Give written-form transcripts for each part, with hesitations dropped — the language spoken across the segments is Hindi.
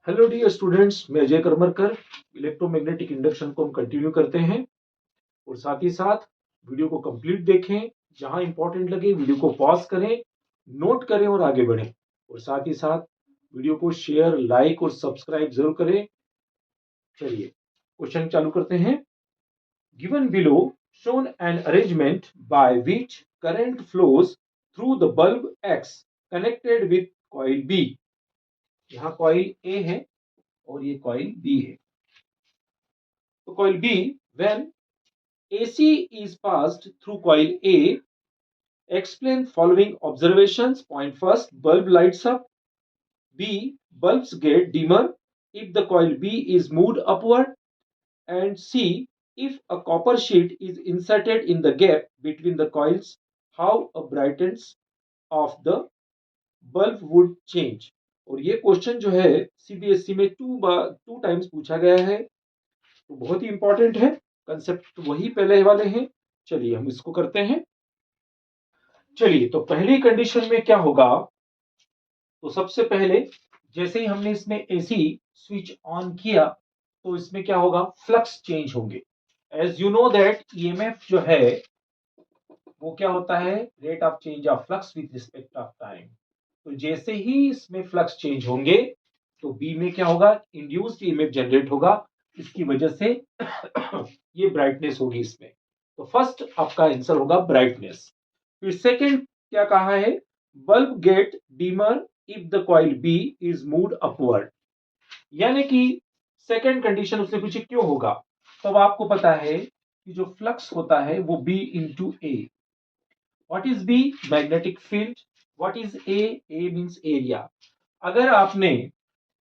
हेलो डियर स्टूडेंट्स, मैं अजय करमरकर। इलेक्ट्रोमैग्नेटिक इंडक्शन को हम कंटिन्यू करते हैं और साथ ही साथ वीडियो को कंप्लीट देखें। जहां इंपॉर्टेंट लगे वीडियो को पॉज करें, नोट करें और आगे बढ़ें। और साथ ही साथ वीडियो को शेयर, लाइक और सब्सक्राइब जरूर करें। चलिए क्वेश्चन चालू करते हैं। Given below shown an arrangement by which current flows through the bulb X connected with coil B। यहाँ कॉइल A है और ये कॉइल B है। तो coil B, when AC is passed through coil A, explain following observations. Point first, bulb lights up. B, bulbs get dimmer if the coil B is moved upward. And C, if a copper sheet is inserted in the gap between the coils, how a brightness of the bulb would change। और ये क्वेश्चन जो है सीबीएसई में टू टाइम्स पूछा गया है, तो बहुत ही इंपॉर्टेंट है। कंसेप्ट वही पहले वाले हैं। चलिए हम इसको करते हैं। चलिए तो पहली कंडीशन में क्या होगा, तो सबसे पहले जैसे ही हमने इसमें एसी स्विच ऑन किया तो इसमें क्या होगा, फ्लक्स चेंज होंगे। As you know that EMF जो है वो क्या होता है, rate of change of flux with respect of time. तो जैसे ही इसमें फ्लक्स चेंज होंगे तो बी में क्या होगा, इंड्यूस्ड ईएमएफ जनरेट होगा। इसकी वजह से ये ब्राइटनेस होगी इसमें। तो फर्स्ट आपका आंसर होगा ब्राइटनेस। फिर सेकंड क्या कहा है, bulb get dimmer if the coil B is moved upward. यानी कि सेकंड कंडीशन उसने पूछी क्यों होगा। तो अब आपको पता है कि जो फ्लक्स होता है वो B into A. What is B, magnetic field. What is A, A means area. अगर आपने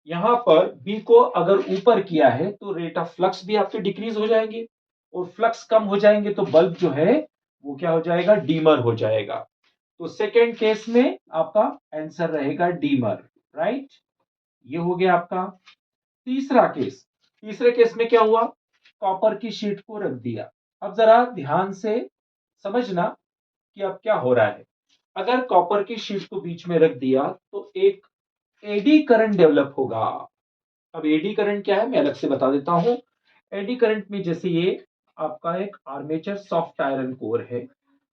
यहां पर बी को अगर ऊपर किया है तो रेट ऑफ फ्लक्स भी आपके डिक्रीज हो जाएंगे, और फ्लक्स कम हो जाएंगे तो बल्ब जो है वो क्या हो जाएगा, डीमर हो जाएगा। तो सेकेंड केस में आपका आंसर रहेगा डीमर, राइट। ये हो गया आपका तीसरा केस। तीसरे केस में क्या हुआ, कॉपर की शीट को रख दिया। अब जरा ध्यान से समझना कि अब क्या हो रहा है। अगर कॉपर की शीट को बीच में रख दिया तो एक एडी करंट डेवलप होगा। अब एडी करंट क्या है मैं अलग से बता देता हूं। एडी करंट में जैसे ये आपका एक आर्मेचर सॉफ्ट आयरन कोर है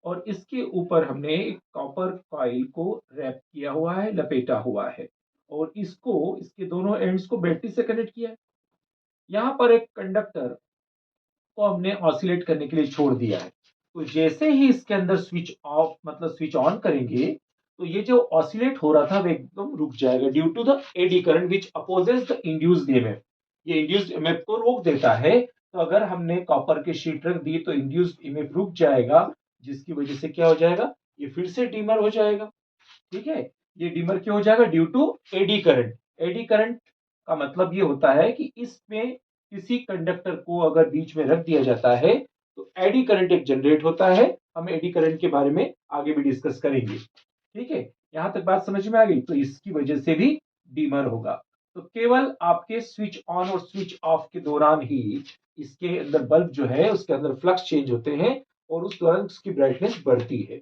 और इसके ऊपर हमने एक कॉपर कॉइल को रैप किया हुआ है, लपेटा हुआ है, और इसको इसके दोनों एंड्स को बैटरी से कनेक्ट किया है। यहाँ पर एक कंडक्टर को हमने ऑसिलेट करने के लिए छोड़ दिया है। तो जैसे ही इसके अंदर स्विच ऑफ मतलब स्विच ऑन करेंगे तो ये जो ऑसिलेट हो रहा था वो एकदम रुक जाएगा due to the eddy current which opposes the induced EMF. ये इंड्यूस्ड ईएमएफ को रोक देता है। तो अगर हमने कॉपर की शीट रख दी तो इंड्यूस्ड ईएमएफ रुक जाएगा, जिसकी वजह से क्या हो जाएगा, ये फिर से डिमर हो जाएगा। ठीक है, ये डिमर क्यों हो जाएगा, due to eddy current. Eddy current का मतलब ये होता है कि इसमें किसी कंडक्टर को अगर बीच में रख दिया जाता है तो एडी करंट एक जनरेट होता है। हम एडी करंट के बारे में आगे भी डिस्कस करेंगे। ठीक है, यहां तक बात समझ में आ गई। तो इसकी वजह से भी डीमर होगा। तो केवल आपके स्विच ऑन और स्विच ऑफ के दौरान ही इसके अंदर बल्ब जो है उसके अंदर फ्लक्स चेंज होते हैं और उस दौरान उसकी ब्राइटनेस बढ़ती है।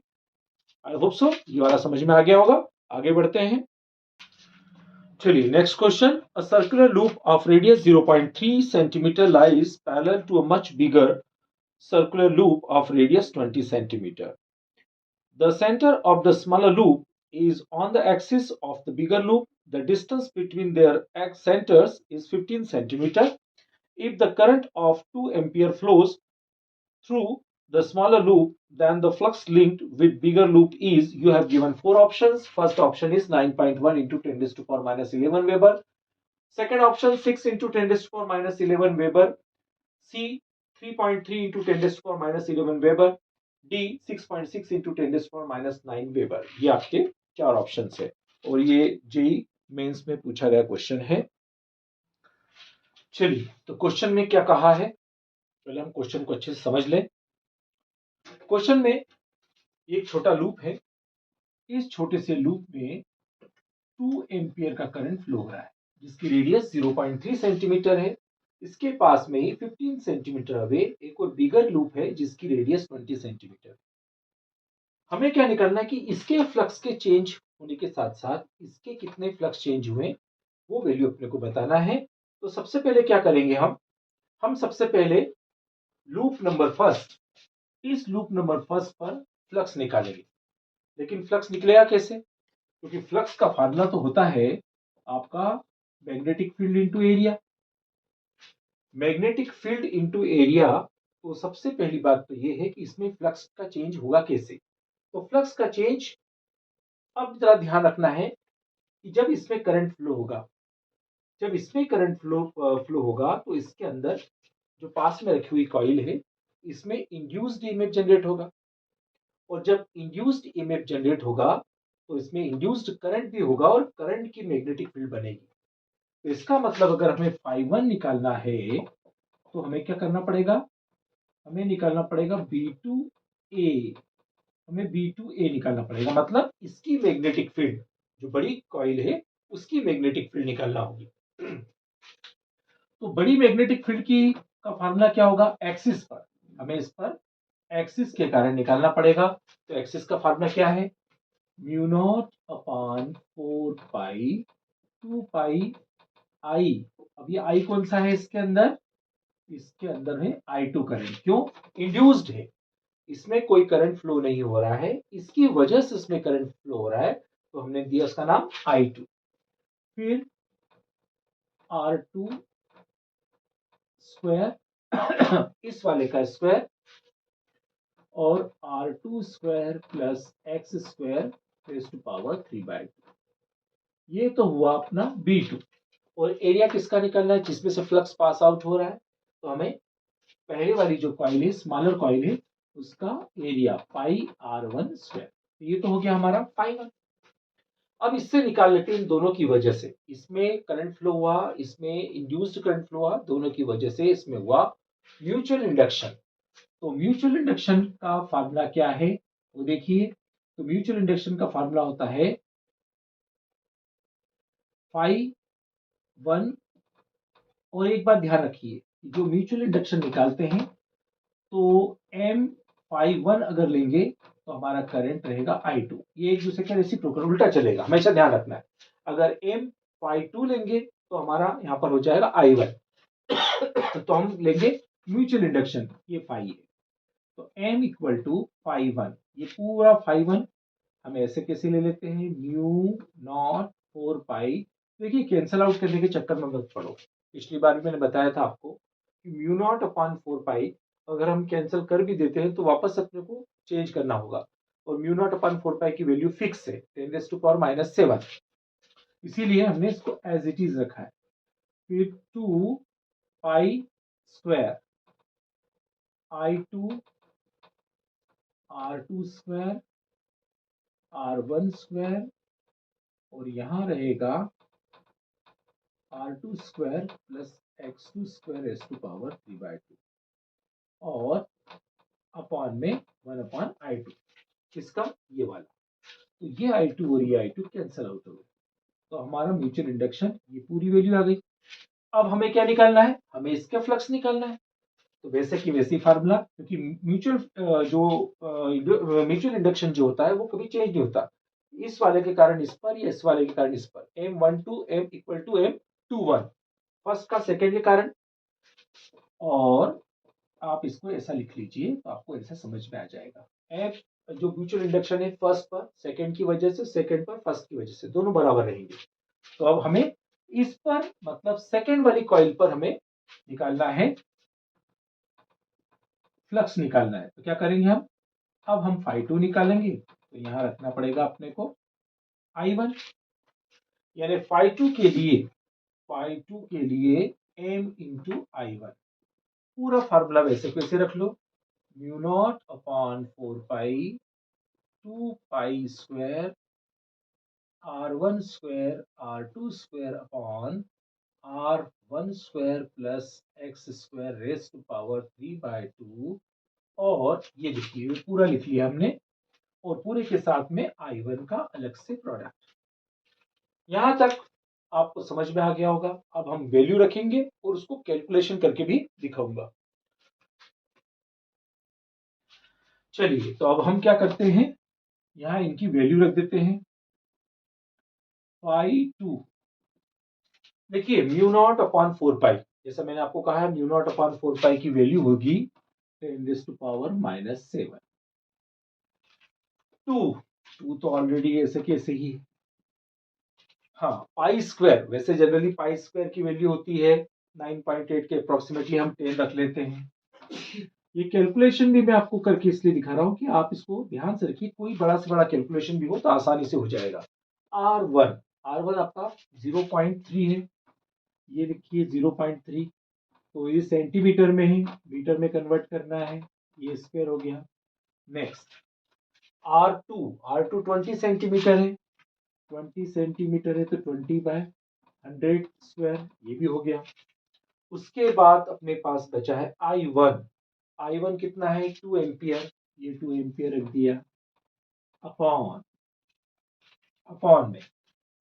आई होप सो ये वाला समझ में आ गया होगा। आगे बढ़ते हैं। चलिए next question. A circular loop of radius 0.3 centimetre lies parallel to a much bigger circular loop of radius 20 centimeter. The center of the smaller loop is on the axis of the bigger loop. The distance between their centers is 15 centimeter. If the current of 2 ampere flows through the smaller loop, then the flux linked with bigger loop is, you have given four options. First option is 9.1 into 10 raised to power minus 11 Weber. Second option 6 into 10 raised to power minus 11 Weber. C 3.3 into 10 raised to power minus 11 Weber. D 6.6 into 10 raised to power minus 9 Weber। ये आपके चार ऑप्शन है और ये जेई मेंस में पूछा गया क्वेश्चन है। चलिए तो क्वेश्चन में क्या कहा है, पहले हम क्वेश्चन को अच्छे से समझ लें। क्वेश्चन में एक छोटा लूप है। इस छोटे से लूप में 2 एम्पियर का करंट फ्लो हो रहा है जिसकी रेडियस 0.3 सेंटीमीटर है। इसके पास में 15 सेंटीमीटर अवे एक और बिगर लूप है जिसकी रेडियस 20 सेंटीमीटर। हमें क्या निकालना है कि इसके फ्लक्स के चेंज होने के साथ साथ इसके कितने फ्लक्स चेंज हुए वो वैल्यू अपने को बताना है। तो सबसे पहले क्या करेंगे हम सबसे पहले लूप नंबर फर्स्ट, इस लूप नंबर फर्स्ट पर फ्लक्स निकालेंगे। लेकिन फ्लक्स निकलेगा कैसे? क्योंकि फ्लक्स का फार्मूला तो होता है आपका magnetic field into area. Magnetic field into area, तो सबसे पहली बात तो ये है कि इसमें फ्लक्स का चेंज होगा कैसे। तो फ्लक्स का चेंज, अब जरा ध्यान रखना है कि जब इसमें करंट फ्लो होगा, जब इसमें करंट फ्लो होगा तो इसके अंदर जो पास में रखी हुई कॉइल है, इसमें इंड्यूस्ड ईएमएफ जनरेट होगा। और जब इंड्यूस्ड ईएमएफ जनरेट होगा तो इसमें इंड्यूस्ड करंट भी होगा और करंट की मैग्नेटिक फील्ड बनेगी। तो इसका मतलब अगर हमें φ1 निकालना है तो हमें क्या करना पड़ेगा? हमें निकालना पड़ेगा B2A। हमें B2A निकालना पड़ेगा, मतलब इसकी मैग्नेटिक फील्ड, जो बड़ी कॉइल है उसकी मैग्नेटिक फील्ड निकालना होगी। तो बड़ी मैग्नेटिक फील्ड की का फार्मूला क्या होगा? एक्सिस पर, हमें इस पर एक्सिस के कारण निकालना पड़ेगा। तो एक्सिस का फार्मूला क्या है? म्यू नॉट अपॉन 4 पाई 2 पाई आई। अब ये आई कौन सा है इसके अंदर? इसके अंदर है I2 करंट। क्यों? इंड्यूस्ड है, इसमें कोई करंट फ्लो नहीं हो रहा है, इसकी वजह से इसमें करंट फ्लो हो रहा है, तो हमने दिया उसका नाम I2। फिर R2 स्क्वायर इस वाले का स्क्वायर, और R2 square plus x square raise to power 3/2। ये तो हुआ अपना B2। और एरिया किसका निकलना है? जिसमें से फ्लक्स पास आउट हो रहा है। तो हमें पहले वाली जो कॉइल है, स्मॉलर कॉइल है, उसका एरिया पाई R1 स्क्वायर। ये तो हो गया हमारा φ1। अब इससे निकाल लेते हैं इन दोनों की वजह से। इसमें करंट फ्लो हुआ, इसमें इंड्यूस्ड करंट फ्लो हुआ, दोनों की वजह से इसमें हुआ म्यूचुअल इंडक्शन। तो म्यूचुअल इंडक्शन का फार्मूला क्या है वो देखिए। तो म्यूचुअल इंडक्शन का फार्मूला होता है φ1। और एक बात ध्यान रखिए, जो म्यूचुअल इंडक्शन निकालते हैं तो m φ1 अगर लेंगे तो हमारा करंट रहेगा I2। ये एक दूसरे का रेसिप्रोकल, उल्टा चलेगा, हमेशा ध्यान रखना है। अगर m φ2 लेंगे तो हमारा यहां पर हो जाएगा I1। तो हम लेंगे म्यूचुअल इंडक्शन, ये फाई है। तो m इक्वल टू φ1, ये पूरा φ1 हम ऐसे कैसे ले लेते हैं? म्यू नॉट 4 पाई। देखिए कैंसल आउट करने के चक्कर में मत पड़ो। पिछली बार भी मैंने बताया था आपको कि म्यू नॉट अपॉन 4 पाई अगर हम कैंसिल कर भी देते हैं तो वापस अपने को चेंज करना होगा। और म्यू नॉट अपॉन 4 पाई की वैल्यू फिक्स है 10⁻⁻⁷। इसीलिए हमने इसको एज इट इज रखा है। फिर 2 pi square I2 R2 square R1 square, और यहां रहेगा R2 square plus X2 square raise to power 3/2, और अपॉन में 1/I2। किसका? ये वाला। तो ये I2 और ये I2 कैंसल आउट हो गए। तो हमारा म्यूचुअल इंडक्शन ये पूरी वैल्यू आ गई। अब हमें क्या निकालना है? हमें इसका फ्लक्स निकालना है। तो वैसे की वैसी फार्मूला, क्योंकि म्यूचुअल इंडक्शन जो होता है वो कभी चेंज नहीं होता। इस वाले के कारण इस पर, या इस वाले के कारण इस पर, M12 M equal to M21, first का सेकेंड के कारण। और आप इसको ऐसा लिख लीजिए तो आपको ऐसा समझ में आ जाएगा। एफ जो म्यूचुअल इंडक्शन है फर्स्ट पर सेकेंड की वजह से, सेकेंड पर फर्स्ट की वजह से, दोनों बराबर रहेंगे। तो अब हमें इस पर, मतलब सेकेंड वाली कॉइल पर हमें निकालना है, फ्लक्स निकालना है। तो क्या करेंगे हम? अब हम φ2 निकालेंगे, तो यहां रखना पड़ेगा अपने को I1। यानी φ2 के लिए m इंटू I1। पूरा फार्मूला वैसे कैसे रख लो, mu naught upon 4 pi 2 pi square R1 square R2 square upon R1 square plus x square raise to power 3/2। और ये लिखिए, पूरा लिख लिया हमने, और पूरे के साथ में I1 का अलग से प्रोडक्ट। यहां तक आपको समझ में आ गया होगा। अब हम वैल्यू रखेंगे और उसको कैलकुलेशन करके भी दिखाऊंगा। चलिए, तो अब हम क्या करते हैं, यहां इनकी वैल्यू रख देते हैं। φ2 देखिए म्यू नॉट अपॉन 4 पाई, जैसा मैंने आपको कहा है म्यू नॉट अपॉन 4 पाई की वैल्यू होगी 10⁻⁻7। टू तो ऑलरेडी ऐसे कैसे ही। हाँ, पाई स्क्वायर, वैसे जनरली पाई स्क्वायर की वैल्यू होती है 9.8 के अप्रोक्सीमेटली, हम 10 रख लेते हैं। ये कैलकुलेशन भी मैं आपको करके इसलिए दिखा रहा हूँ कि आप इसको ध्यान से रखिए, कोई बड़ा से बड़ा कैलकुलेशन भी हो तो आसानी से हो जाएगा। R1, R1 आपका 0.3 है, ये लिखिए 0.3, तो ये सेंटीमीटर में है, मीटर में कन्वर्ट करना है, ये स्क्वायर हो गया। नेक्स्ट R2 20 सेंटीमीटर है, 20 सेंटीमीटर है तो 20/100 स्क्वायर, ये भी हो गया। उसके बाद अपने पास बचा है I1 कितना है 2 एम्पियर, ये 2 एम्पियर रख दिया, अपॉन अपॉन में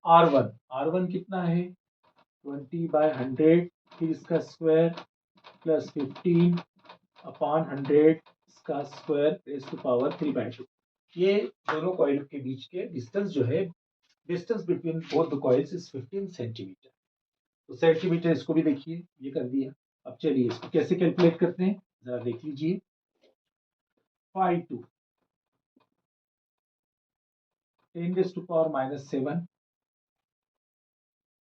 R1 कितना है 20/100, फिर इसका स्क्वायर प्लस 15 अपॉन 100 इसका स्क्वायर रेज़ टू पावर 3/2। ये दोनों कॉइल के बीच के डिस्टेंस जो है, distance between both the coils is 15 centimetre. तो सेंटीमीटर इसको भी देखिए, ये कर दिया। अब चलिए इसको कैसे कैलकुलेट करते हैं जरा देख लीजिए। 5 10⁻⁻7,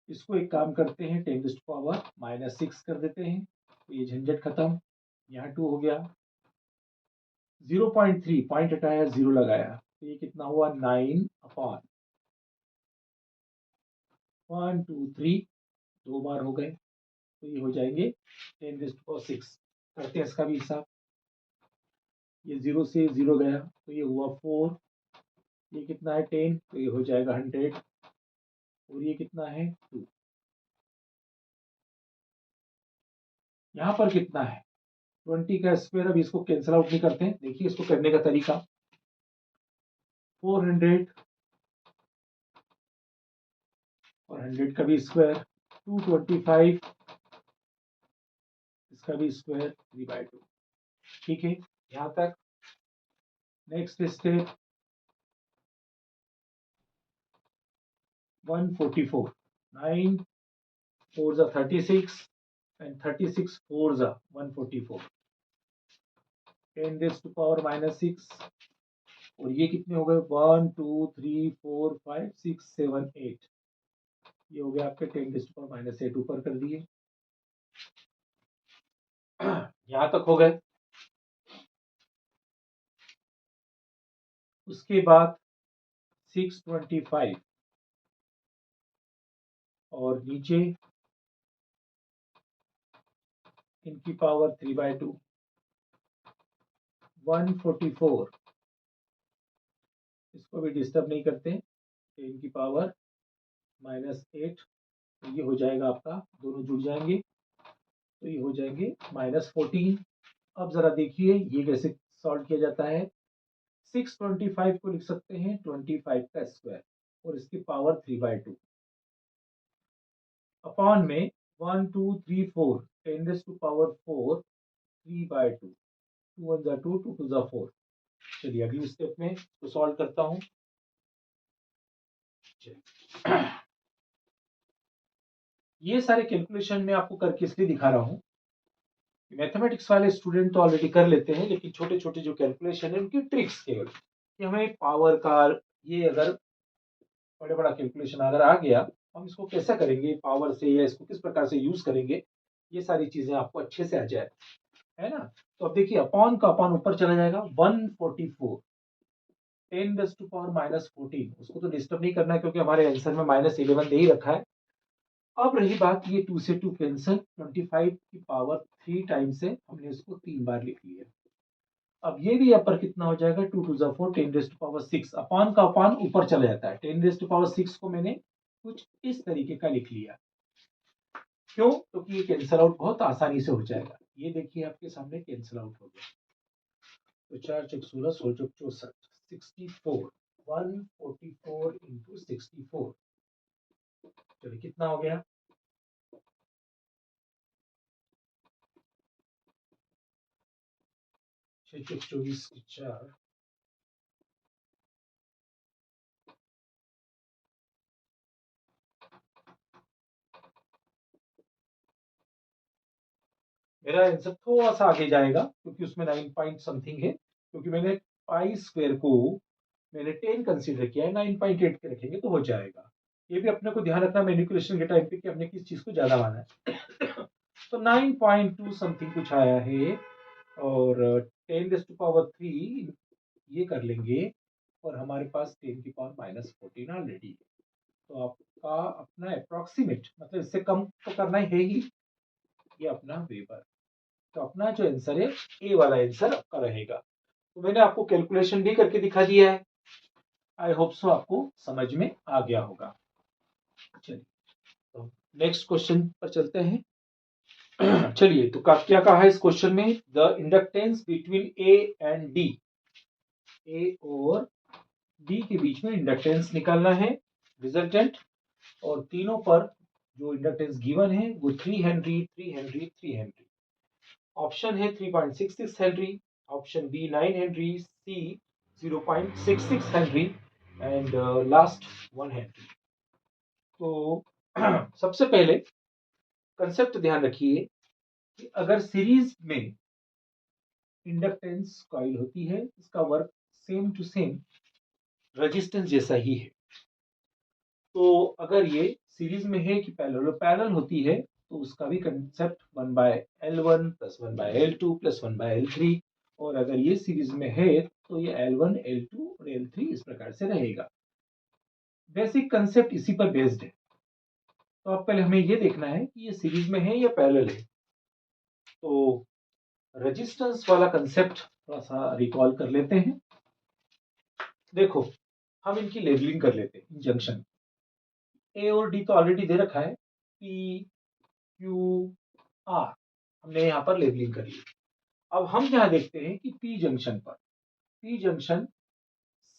इसको एक काम करते हैं 10⁻⁻6 कर देते हैं, तो ये झंझट खत्म। यहाँ 2 हो गया, 0.3 पॉइंट हटाया, 0 लगाया, तो ये कितना हुआ 9 अपॉन 1 2 3, 2 बार हो गए, तो ये हो जाएंगे 10⁻6। करते हैं इसका भी हिसाब, ये 0 से 0 गया तो ये हुआ 4, ये कितना है 10, तो ये हो जाएगा 100, और ये कितना है 2। यहाँ पर कितना है 20 का स्क्वायर, अब इसको कैंसिल आउट नहीं करते हैं, देखिए इसको करने का तरीका। 400 और 100 का भी स्क्वायर, 225 इसका भी स्क्वायर 3/2। ठीक है, यहाँ तक। नेक्स्ट स्टेप 144, 9 4 36 and 36 4 144, 10⁻⁻6, और ये कितने हो गए 1 2 3 4 5 6 7 8, ये हो गया आपके 10⁻⁻8 ऊपर कर दिए। यहां तक हो गए। उसके बाद 625 और नीचे इनकी पावर 3/2, 144, इसको भी डिस्टर्ब नहीं करते, इनकी पावर -8, तो ये हो जाएगा आपका, दोनों जुड़ जाएंगे तो ये हो जाएंगे -14। अब जरा देखिए ये कैसे सॉल्व किया जाता है। 625 को लिख सकते हैं 25 का स्क्वायर और इसकी पावर 3/2, अपॉन में 1 2 3 4 10⁻⁴ 3/2, 2 1 2, 2 2 4। चलिए अगली स्टेप में इसको सॉल्व करता हूँ। ये सारे कैलकुलेशन मैं आपको करके इसलिए दिखा रहा हूँ, मैथमेटिक्स वाले स्टूडेंट तो ऑलरेडी कर लेते हैं, लेकिन छोटे छोटे जो कैलकुलेशन है उनकी ट्रिक्स केवल, कि हमें पावर का ये अगर बड़े बड़ा कैलकुलेशन अगर आ गया, हम इसको कैसा करेंगे पावर से, या इसको किस प्रकार से यूज करेंगे, ये सारी चीजें आपको अच्छे से आ जाए, है ना। तो अब देखिए अपॉन का अपॉन ऊपर चला जाएगा, 144 10⁻⁻14, उसको तो डिस्टर्ब नहीं करना है क्योंकि हमारे आंसर में -11 दे ही रखा है। अब रही बात, ये 2 से 2 कैंसिल, 25 की पावर 3 टाइम से हमने इसको 3 बार लिख लिया। अब ये भी यहाँ पर कितना हो जाएगा 2 2 4 10⁻6, अपान का अपान ऊपर चला जाता है, 10⁻6 को मैंने कुछ इस तरीके का लिख लिया। क्यों? क्योंकि ये कैंसिल आउट बहुत आसानी से हो जाएगा। ये देखिए आपके सामने कैंसिल आउट हो गया, तो 4 चौक 16, 16 चौक 64, 64, 144 इंटू 64, चलिए कितना हो गया 6 चौक 24 4, मेरा आंसर थोड़ा सा आगे जाएगा क्योंकि उसमें 9 पॉइंट समथिंग है, क्योंकि मैंने पाई स्क्वायर को मैंने 10 कंसीडर किया है, 9.8 के रखेंगे तो हो जाएगा। ये भी अपने को ध्यान रखना मैनिपुलेशन के टाइम पे कि हमने किस चीज को ज्यादा माना है। तो 9.2 समथिंग कुछ आया है, और 10⁻³ ये कर लेंगे, और हमारे पास 10⁻⁻14 ऑलरेडी है। तो आपका अपना अप्रोक्सीमेट, मतलब इससे कम तो करना ही है ही, ये अपना वेबर। तो अपना जो आंसर है, ए वाला आंसर आपका रहेगा। तो मैंने आपको कैलकुलेशन भी करके दिखा दिया है। आई होप सो आपको समझ में आ गया होगा। चलिए, तो नेक्स्ट क्वेश्चन पर चलते हैं। चलिए, तो क्या कहा है इस क्वेश्चन में, the inductance between A and D, A और डी के बीच में इंडक्टेंस निकालना है, रिजल्टेंट, और तीनों पर जो इंडक्टेंस गिवन है वो 3 हेनरी, 3 हेनरी, 3 हेनरी। ऑप्शन है 3.66 henry, option B 9 henry, C 0.66 henry, and last 1 henry. तो सबसे पहले कंसेप्ट ध्यान रखिए कि अगर सीरीज में इंडक्टेंस कॉइल होती है, इसका work same to same resistance जैसा ही है। तो अगर ये सीरीज में है कि पैरेलल होती है, तो उसका भी concept 1/L1 plus 1/L2 plus 1/L3, और अगर ये सीरीज में है तो ये L1, L2 और L3 इस प्रकार से रहेगा। बेसिक कंसेप्ट इसी पर बेस्ड है। तो अब पहले हमें ये देखना है कि ये सीरीज में है या पैरेलल है। तो रेजिस्टेंस वाला कंसेप्ट थोड़ा सा रिकॉल कर लेते हैं। देखो, हम इनकी लेबलिंग कर लेते हैं। जंक्शन ए और डी तो ऑलरेडी दे रखा है, पी क्यू आर, हमने यहाँ पर लेबलिंग कर ली। अब हम यहाँ देखते हैं कि पी जंक्शन पर, पी जंक्शन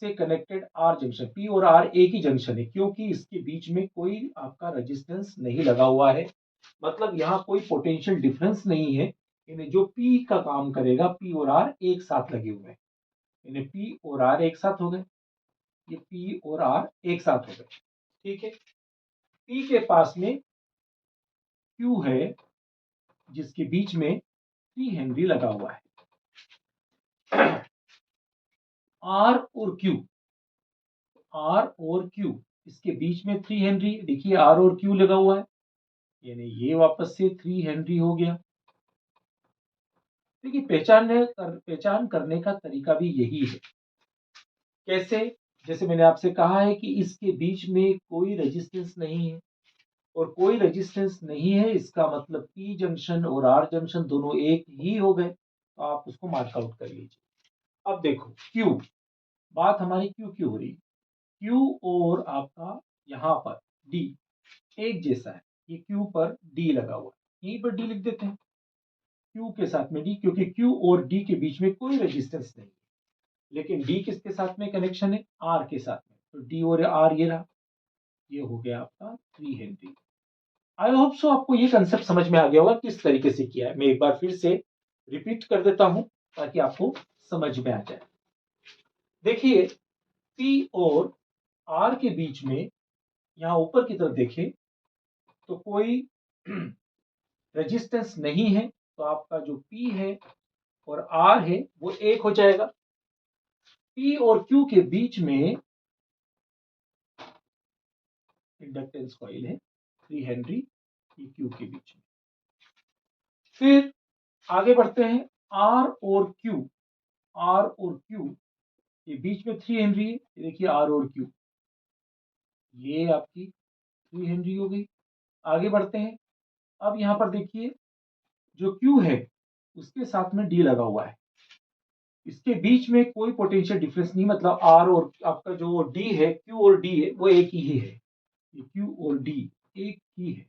से कनेक्टेड आर जंक्शन, पी और आर एक ही जंक्शन है, क्योंकि इसके बीच में कोई आपका रेजिस्टेंस नहीं लगा हुआ है। मतलब यहाँ कोई पोटेंशियल डिफरेंस नहीं है। इन्हें जो पी का काम करेगा, पी और आर एक साथ लगे हुए हैं, इन्हें पी और आर एक साथ हो गए, ये पी और आर एक साथ हो गए। ठीक है, पी के पास में क्यू है, जिसके बीच में 3 हेनरी लगा हुआ है। आर और क्यू, आर और क्यू, इसके बीच में 3 हेनरी, देखिए आर और क्यू लगा हुआ है, यानी ये वापस से 3 हेनरी हो गया। देखिए, पहचान करने का तरीका भी यही है। कैसे? जैसे मैंने आपसे कहा है कि इसके बीच में कोई रेजिस्टेंस नहीं है, और कोई रेजिस्टेंस नहीं है, इसका मतलब पी जंक्शन और आर जंक्शन दोनों एक ही हो गए। तो आप उसको मार्कआउट कर लीजिए। अब देखो क्यू, बात हमारी क्यू की हो रही है। क्यू और आपका यहाँ पर डी एक जैसा है, ये क्यू पर डी लगा हुआ है, यहीं पर डी लिख देते हैं, क्यू के साथ में डी, क्योंकि क्यू और डी के बीच में कोई रेजिस्टेंस नहीं है। लेकिन डी किसके साथ में कनेक्शन है? आर के साथ में, तो डी और आर ये रहा, ये हो गया आपका 3 हेनरी। आई होप सो आपको ये कंसेप्ट समझ में आ गया होगा किस तरीके से किया है। मैं एक बार फिर से रिपीट कर देता हूं ताकि आपको समझ में आ जाए। देखिए, पी और आर के बीच में यहां ऊपर की तरफ देखें तो कोई रेजिस्टेंस नहीं है, तो आपका जो पी है और आर है वो एक हो जाएगा। पी और क्यू के बीच में इंडक्टेंस कॉइल है 3 हेनरी, पी क्यू के बीच में। फिर आगे बढ़ते हैं, आर और क्यू, आर और क्यू के बीच में 3 हेनरी है, देखिए आर और क्यू, ये आपकी 3 हेनरी हो गई। आगे बढ़ते हैं, अब यहां पर देखिए जो क्यू है उसके साथ में डी लगा हुआ है, इसके बीच में कोई पोटेंशियल डिफरेंस नहीं, मतलब आर और आपका जो डी है, क्यू और डी है वो एक ही है, ये क्यू और डी एक ही है।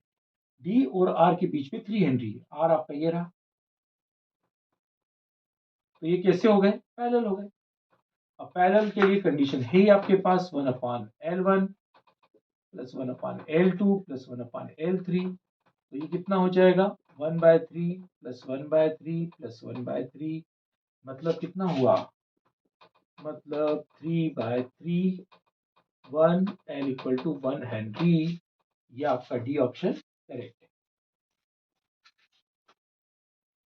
डी और आर के बीच में 3 हेनरी है, आर आपका ये रहा, तो ये कैसे हो गए? पैरेलल हो गए। अब पैरेलल के लिए कंडीशन है ही आपके पास 1/L1 plus 1/L2 plus 1/L3, तो ये कितना हो जाएगा? 1/3 प्लस 1/3 प्लस 1/3, मतलब कितना हुआ? मतलब 3/3, 1 L = 1 हेनरी। ये आपका डी ऑप्शन करेक्ट है।